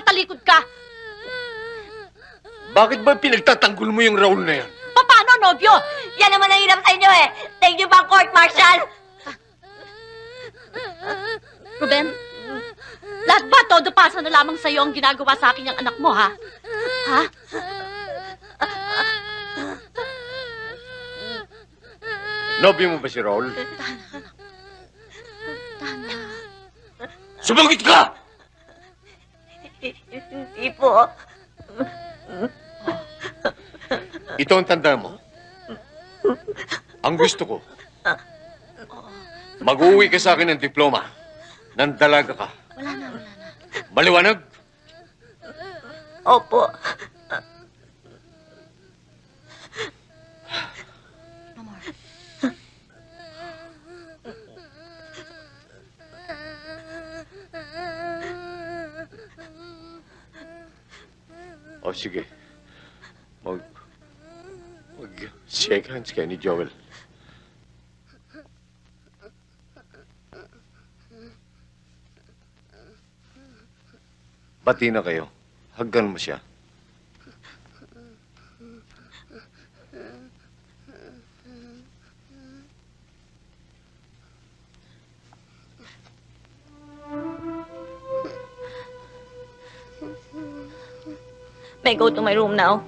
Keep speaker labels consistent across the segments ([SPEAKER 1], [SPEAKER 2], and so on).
[SPEAKER 1] nakatalikod ka?
[SPEAKER 2] Bakit ba pinagtatanggol mo yung Raul na yan?
[SPEAKER 1] Paano, nobyo?
[SPEAKER 3] Yan naman ang hirap sa inyo eh. Thank you, Bang Court Martial.
[SPEAKER 1] Ruben, lahat ba todo pasa na lamang sa'yo ang ginagawa sa akin yung anak mo, ha? Ha?
[SPEAKER 2] Nobyo mo ba si Raul? Sumagot ka!
[SPEAKER 3] Hindi po.
[SPEAKER 2] Ito ang tanda mo. Ang gusto ko, mag-uwi ka sa akin ng diploma. Nang dalaga ka.
[SPEAKER 1] Wala na.
[SPEAKER 2] Maliwanag?
[SPEAKER 3] Opo.
[SPEAKER 1] No more.
[SPEAKER 2] O sige. Shake hands kayo ni Joel. Bati na kayo. Haggan mo siya.
[SPEAKER 3] May go to my room now.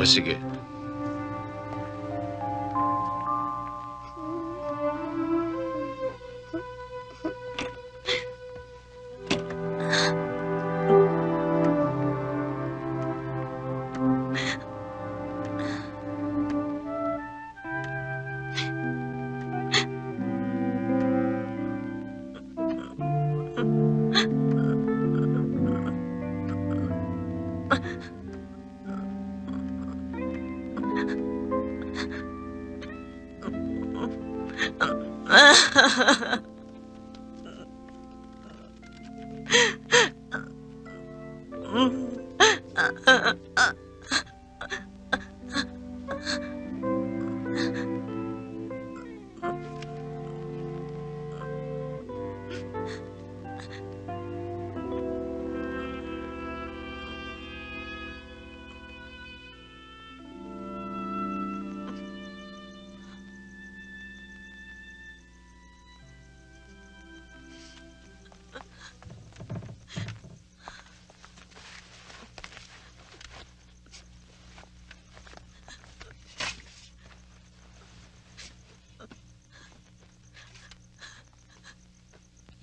[SPEAKER 2] O sige.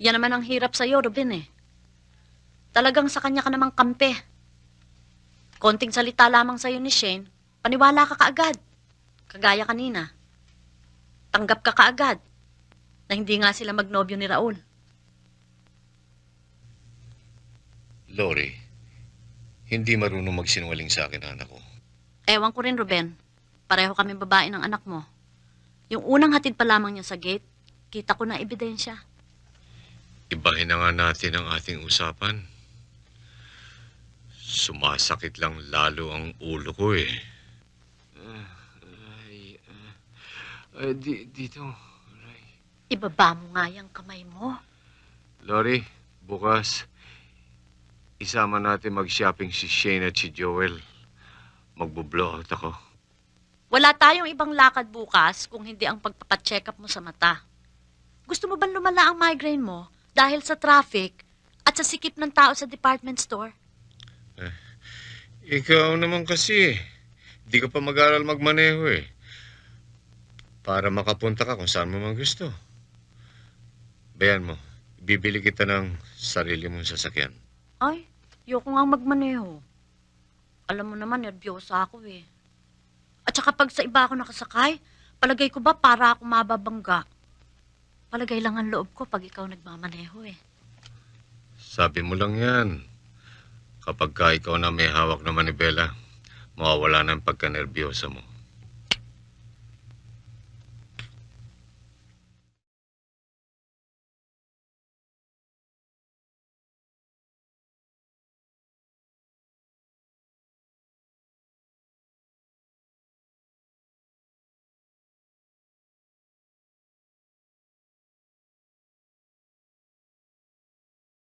[SPEAKER 1] Yan naman ang hirap sa'yo, Ruben eh. Talagang sa kanya ka namang kampe. Konting salita lamang sa'yo ni Shane, paniwala ka kaagad. Kagaya kanina. Tanggap ka kaagad na hindi nga sila magnobyo ni Raul.
[SPEAKER 4] Lori, hindi marunong magsinungaling sa akin ang anak ko.
[SPEAKER 1] Ewan ko rin, Ruben. Pareho kami babae ng anak mo. Yung unang hatid pa lamang niya sa gate, kita ko na ebidensya.
[SPEAKER 4] Ibahin na nga natin ang ating usapan. Sumasakit lang lalo ang ulo ko eh. Dito. Aray.
[SPEAKER 1] Ibaba mo nga yung kamay mo.
[SPEAKER 4] Lori, bukas, isama natin mag-shopping si Shane at si Joel. Magbo-blowout ako.
[SPEAKER 1] Wala tayong ibang lakad bukas kung hindi ang pagpapacheck up mo sa mata. Gusto mo bang lumala ang migraine mo dahil sa traffic at sa sikip ng tao sa department store?
[SPEAKER 4] Ikaw naman kasi, di ka pa mag-aral magmaneho eh. Para makapunta ka kung saan mo man gusto. Bayan mo, bibili kita ng sarili mong sasakyan.
[SPEAKER 1] Ay, ayoko nga magmaneho. Alam mo naman, nervyosa ako eh. At saka pag sa iba ako nakasakay, palagay ko ba para ako mababangga? Palagay lang ang loob ko pag ikaw nagmamaneho eh.
[SPEAKER 4] Sabi mo lang yan. Kapag ka ikaw na may hawak na manibela, mawawala na ang pagka-nervyosa mo.